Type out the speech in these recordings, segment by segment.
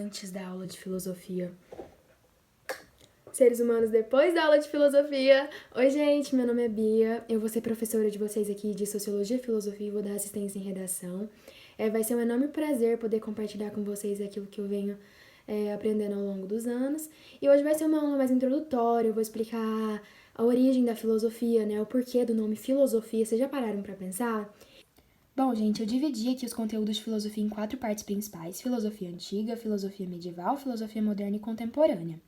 antes da aula de filosofia. Seres humanos depois da aula de filosofia. Oi, gente, meu nome é Bia. Eu vou ser professora de vocês aqui de Sociologia e Filosofia e vou dar assistência em redação. Vai ser um enorme prazer poder compartilhar com vocês aquilo que eu venho aprendendo ao longo dos anos. E hoje vai ser uma aula mais introdutória, eu vou explicar a origem da filosofia, né? O porquê do nome filosofia. Vocês já pararam para pensar? Bom, gente, eu dividi aqui os conteúdos de filosofia em 4 partes principais: filosofia antiga, filosofia medieval, filosofia moderna e contemporânea.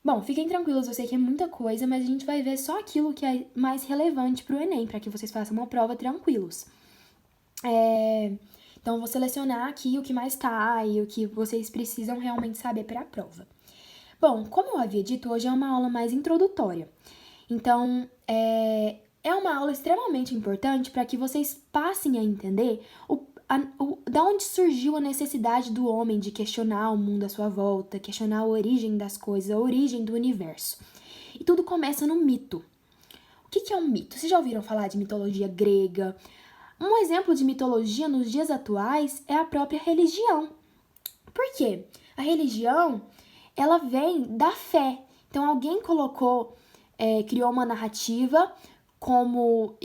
Bom, fiquem tranquilos, eu sei que é muita coisa, mas a gente vai ver só aquilo que é mais relevante para o Enem, para que vocês façam uma prova tranquilos. Então, eu vou selecionar aqui o que mais tá e o que vocês precisam realmente saber para a prova. Bom, como eu havia dito, hoje é uma aula mais introdutória. Então, é uma aula extremamente importante para que vocês passem a entender da onde surgiu a necessidade do homem de questionar o mundo à sua volta, questionar a origem das coisas, a origem do universo. E tudo começa no mito. O que é um mito? Vocês já ouviram falar de mitologia grega? Um exemplo de mitologia nos dias atuais é a própria religião. Por quê? A religião, ela vem da fé. Então, alguém criou uma narrativa como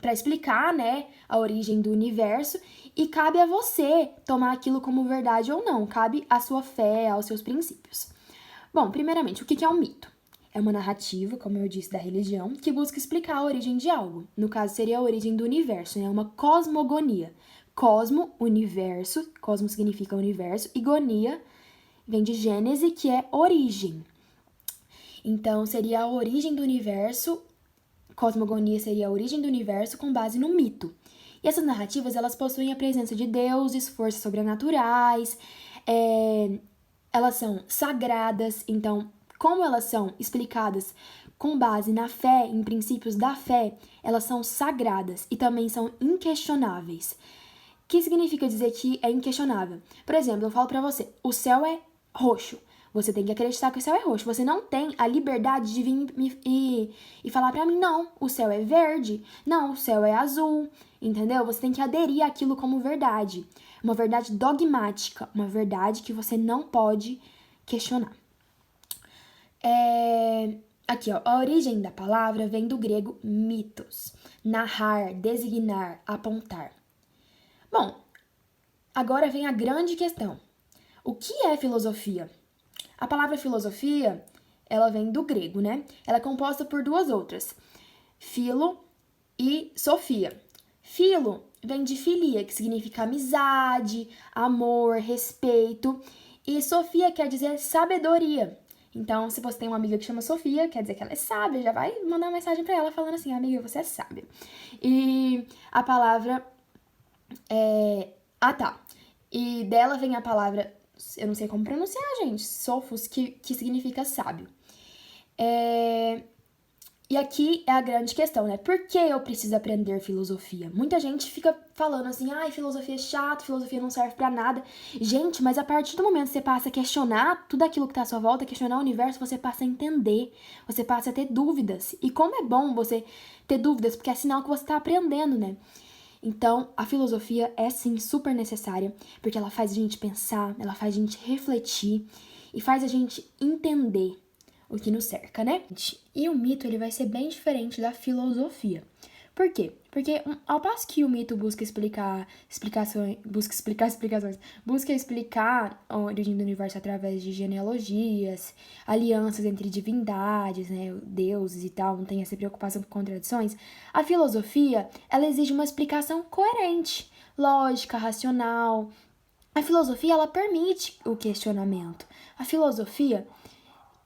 para explicar, né, a origem do universo, e cabe a você tomar aquilo como verdade ou não, cabe à sua fé, aos seus princípios. Bom, primeiramente, o que é um mito? É uma narrativa, como eu disse, da religião, que busca explicar a origem de algo. No caso, seria a origem do universo, né? Uma cosmogonia. Cosmo, universo, cosmo significa universo, e gonia vem de gênese, que é origem. Então, seria a origem do universo. Cosmogonia seria a origem do universo com base no mito. E essas narrativas, elas possuem a presença de deuses, forças sobrenaturais, elas são sagradas. Então, como elas são explicadas com base na fé, em princípios da fé, elas são sagradas e também são inquestionáveis. O que significa dizer que é inquestionável? Por exemplo, eu falo pra você, o céu é roxo. Você tem que acreditar que o céu é roxo. Você não tem a liberdade de vir e falar pra mim, não, o céu é verde, não, o céu é azul, entendeu? Você tem que aderir àquilo como verdade. Uma verdade dogmática, uma verdade que você não pode questionar. Aqui, ó, a origem da palavra vem do grego mitos, narrar, designar, apontar. Bom, agora vem a grande questão. O que é filosofia? A palavra filosofia, ela vem do grego, né? Ela é composta por 2 outras, filo e sofia. Filo vem de filia, que significa amizade, amor, respeito, e sofia quer dizer sabedoria. Então, se você tem uma amiga que chama Sofia, quer dizer que ela é sábia, já vai mandar uma mensagem pra ela falando assim, amiga, você é sábia. E a palavra E dela vem a palavra, eu não sei como pronunciar, gente, sofos, que significa sábio. E aqui é a grande questão, né? Por que eu preciso aprender filosofia? Muita gente fica falando assim, ai, filosofia é chato, filosofia não serve pra nada. Gente, mas a partir do momento que você passa a questionar tudo aquilo que tá à sua volta, questionar o universo, você passa a entender, você passa a ter dúvidas. E como é bom você ter dúvidas, porque é sinal que você tá aprendendo, né? Então, a filosofia é sim super necessária, porque ela faz a gente pensar, ela faz a gente refletir e faz a gente entender o que nos cerca, né? E o mito, ele vai ser bem diferente da filosofia. Por quê? Porque ao passo que o mito busca explicar a origem do universo através de genealogias, alianças entre divindades, né, deuses e tal, não tem essa preocupação com contradições, a filosofia, ela exige uma explicação coerente, lógica, racional. A filosofia, ela permite o questionamento. A filosofia,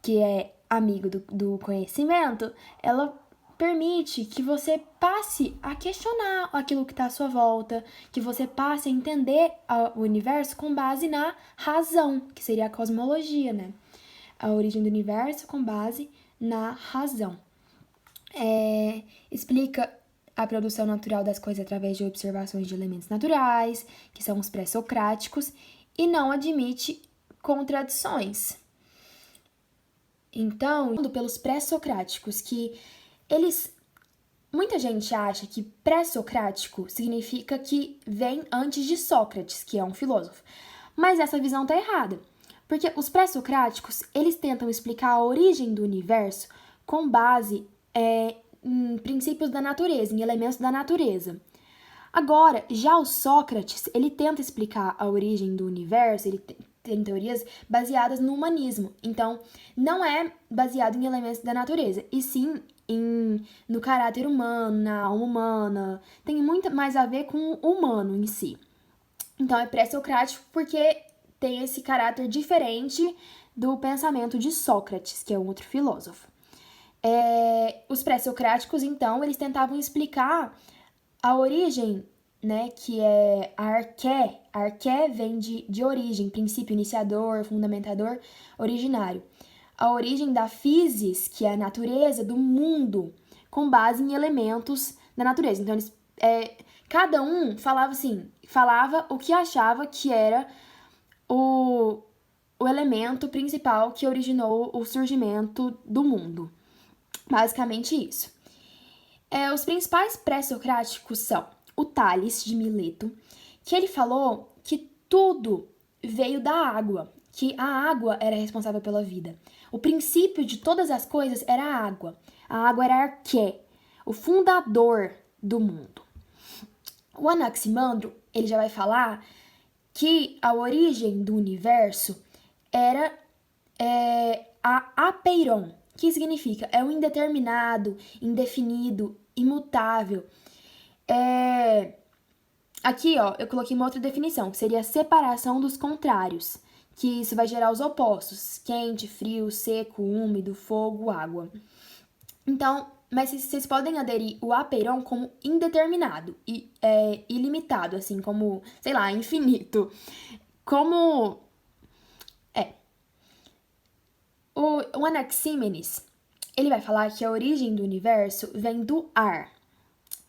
que é amigo do conhecimento, ela permite que você passe a questionar aquilo que está à sua volta, que você passe a entender o universo com base na razão, que seria a cosmologia, né? A origem do universo com base na razão. Explica a produção natural das coisas através de observações de elementos naturais, que são os pré-socráticos, e não admite contradições. Então, pelos pré-socráticos, que muita gente acha que pré-socrático significa que vem antes de Sócrates, que é um filósofo. Mas essa visão tá errada, porque os pré-socráticos, eles tentam explicar a origem do universo com base em princípios da natureza, em elementos da natureza. Agora, já o Sócrates, ele tenta explicar a origem do universo, ele tem teorias baseadas no humanismo. Então, não é baseado em elementos da natureza, e sim no caráter humano, na alma humana. Tem muito mais a ver com o humano em si. Então, é pré-socrático porque tem esse caráter diferente do pensamento de Sócrates, que é um outro filósofo. Os pré-socráticos, então, eles tentavam explicar a origem, né, que é a arqué. Arqué vem de origem, princípio iniciador, fundamentador, originário. A origem da physis, que é a natureza do mundo, com base em elementos da natureza. Então, cada um falava o que achava que era o elemento principal que originou o surgimento do mundo. Basicamente isso. Os principais pré-socráticos são o Tales de Mileto, que ele falou que tudo veio da água, que a água era responsável pela vida. O princípio de todas as coisas era a água. A água era arqué, o fundador do mundo. O Anaximandro, ele já vai falar que a origem do universo era a apeiron, que significa o indeterminado, indefinido, imutável. Aqui, ó, eu coloquei uma outra definição, que seria a separação dos contrários, que isso vai gerar os opostos, quente, frio, seco, úmido, fogo, água. Então, mas vocês podem aderir o apeiron como indeterminado e ilimitado, assim, como, sei lá, infinito. Como o Anaxímenes, ele vai falar que a origem do universo vem do ar.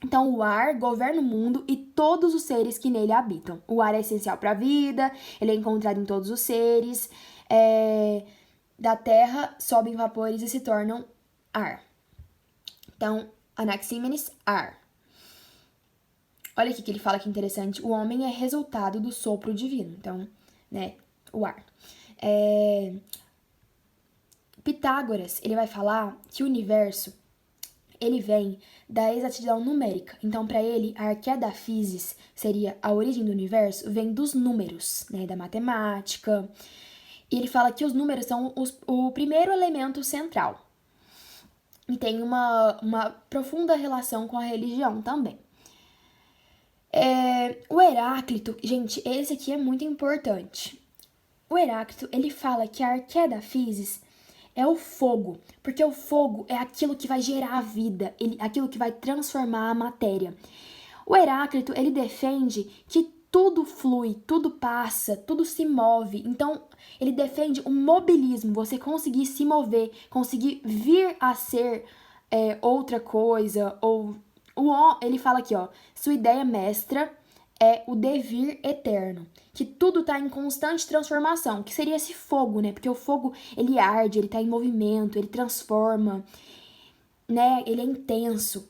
Então, o ar governa o mundo e todos os seres que nele habitam. O ar é essencial para a vida, ele é encontrado em todos os seres. Da terra sobem vapores e se tornam ar. Então, Anaxímenes, ar. Olha aqui que ele fala que interessante. O homem é resultado do sopro divino. Então, né, o ar. Pitágoras, ele vai falar que o universo, ele vem da exatidão numérica. Então, para ele, a arqué da physis seria a origem do universo, vem dos números, né, da matemática. E ele fala que os números são o primeiro elemento central. E tem uma profunda relação com a religião também. O Heráclito, gente, esse aqui é muito importante. O Heráclito, ele fala que a arqué da physis é o fogo, porque o fogo é aquilo que vai gerar a vida, aquilo que vai transformar a matéria. O Heráclito, ele defende que tudo flui, tudo passa, tudo se move. Então, ele defende o mobilismo, você conseguir se mover, conseguir vir a ser outra coisa, ou... Ele fala aqui, ó, sua ideia mestra é o devir eterno, que tudo tá em constante transformação, que seria esse fogo, né? Porque o fogo, ele arde, ele tá em movimento, ele transforma, né? Ele é intenso.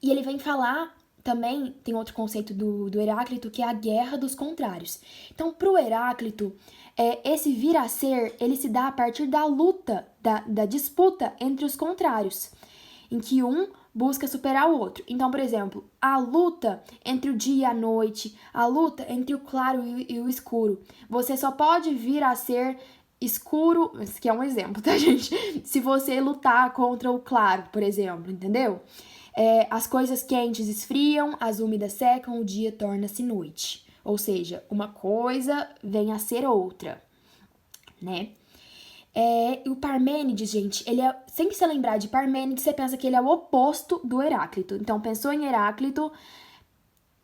E ele vem falar também, tem outro conceito do Heráclito, que é a guerra dos contrários. Então, pro Heráclito, esse vir a ser, ele se dá a partir da luta, da disputa entre os contrários, em que um busca superar o outro. Então, por exemplo, a luta entre o dia e a noite, a luta entre o claro e o escuro. Você só pode vir a ser escuro, esse aqui é um exemplo, tá, gente? Se você lutar contra o claro, por exemplo, entendeu? As coisas quentes esfriam, as úmidas secam, o dia torna-se noite. Ou seja, uma coisa vem a ser outra, né? E o Parmênides, gente, sem se lembrar de Parmênides, você pensa que ele é o oposto do Heráclito. Então, pensou em Heráclito,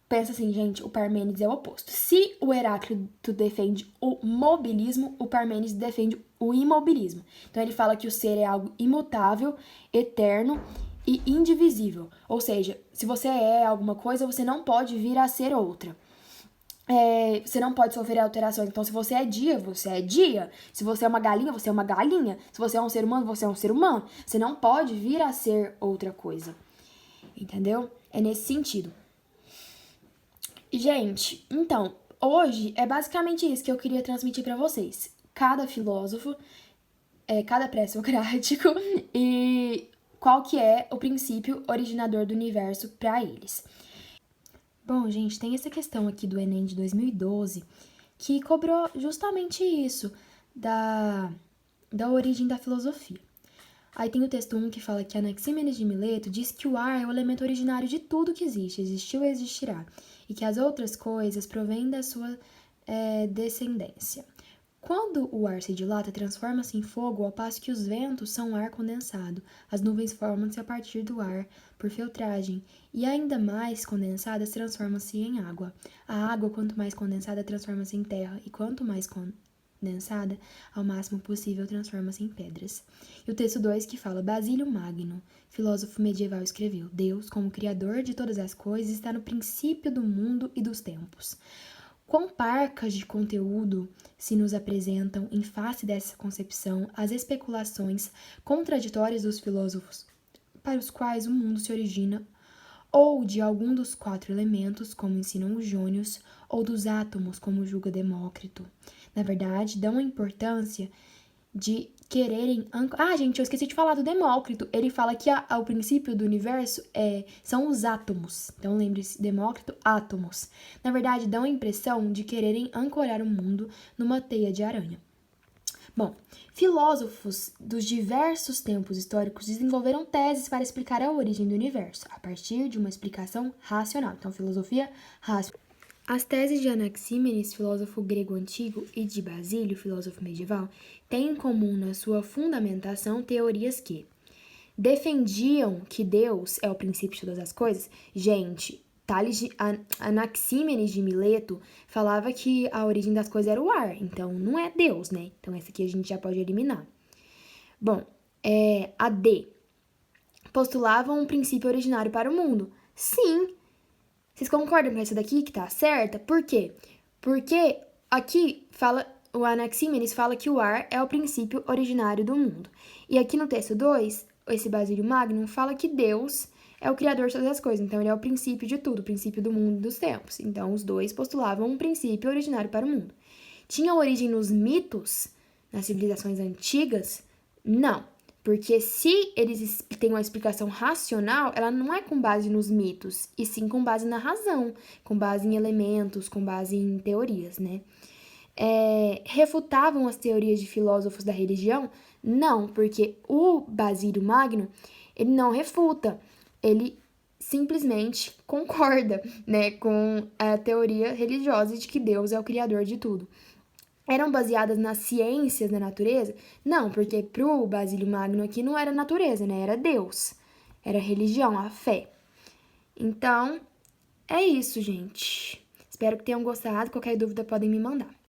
pensa assim, gente, o Parmênides é o oposto. Se o Heráclito defende o mobilismo, o Parmênides defende o imobilismo. Então, ele fala que o ser é algo imutável, eterno e indivisível. Ou seja, se você é alguma coisa, você não pode vir a ser outra. Você não pode sofrer alterações. Então, se você é dia, você é dia. Se você é uma galinha, você é uma galinha. Se você é um ser humano, você é um ser humano. Você não pode vir a ser outra coisa. Entendeu? É nesse sentido. Gente, então, hoje é basicamente isso que eu queria transmitir para vocês. Cada filósofo, cada pré-socrático e qual que é o princípio originador do universo para eles. Bom, gente, tem essa questão aqui do Enem de 2012 que cobrou justamente isso da origem da filosofia. Aí tem o texto 1 que fala que Anaxímenes de Mileto diz que o ar é o elemento originário de tudo que existe, existiu e existirá, e que as outras coisas provêm da sua descendência. Quando o ar se dilata, transforma-se em fogo, ao passo que os ventos são ar condensado. As nuvens formam-se a partir do ar por filtragem, e ainda mais condensadas transformam-se em água. A água, quanto mais condensada, transforma-se em terra, e quanto mais condensada, ao máximo possível, transforma-se em pedras. E o texto 2 que fala: Basílio Magno, filósofo medieval, escreveu: Deus, como criador de todas as coisas, está no princípio do mundo e dos tempos. Quão parcas de conteúdo se nos apresentam em face dessa concepção as especulações contraditórias dos filósofos para os quais o mundo se origina, ou de algum dos 4 elementos, como ensinam os jônios, ou dos átomos, como julga Demócrito. Na verdade, dão a importância de quererem... gente, eu esqueci de falar do Demócrito. Ele fala que o princípio do universo são os átomos. Então, lembre-se, Demócrito, átomos. Na verdade, dão a impressão de quererem ancorar o mundo numa teia de aranha. Bom, filósofos dos diversos tempos históricos desenvolveram teses para explicar a origem do universo, a partir de uma explicação racional. Então, filosofia racional. As teses de Anaxímenes, filósofo grego antigo, e de Basílio, filósofo medieval, têm em comum na sua fundamentação teorias que defendiam que Deus é o princípio de todas as coisas. Gente, Anaxímenes de Mileto falava que a origem das coisas era o ar, então não é Deus, né? Então essa aqui a gente já pode eliminar. Bom, a D postulavam um princípio originário para o mundo. Sim. Vocês concordam com essa daqui que tá certa? Por quê? Porque aqui o Anaxímenes fala que o ar é o princípio originário do mundo. E aqui no texto 2, esse Basílio Magno fala que Deus é o criador de todas as coisas. Então, ele é o princípio de tudo, o princípio do mundo e dos tempos. Então, os dois postulavam um princípio originário para o mundo. Tinha origem nos mitos, nas civilizações antigas? Não. Porque se eles têm uma explicação racional, ela não é com base nos mitos, e sim com base na razão, com base em elementos, com base em teorias, né? Refutavam as teorias de filósofos da religião? Não, porque o Basílio Magno, ele não refuta, ele simplesmente concorda, né, com a teoria religiosa de que Deus é o criador de tudo. Eram baseadas nas ciências da natureza? Não, porque pro Basílio Magno aqui não era natureza, né? Era Deus. Era religião, a fé. Então, é isso, gente. Espero que tenham gostado. Qualquer dúvida podem me mandar.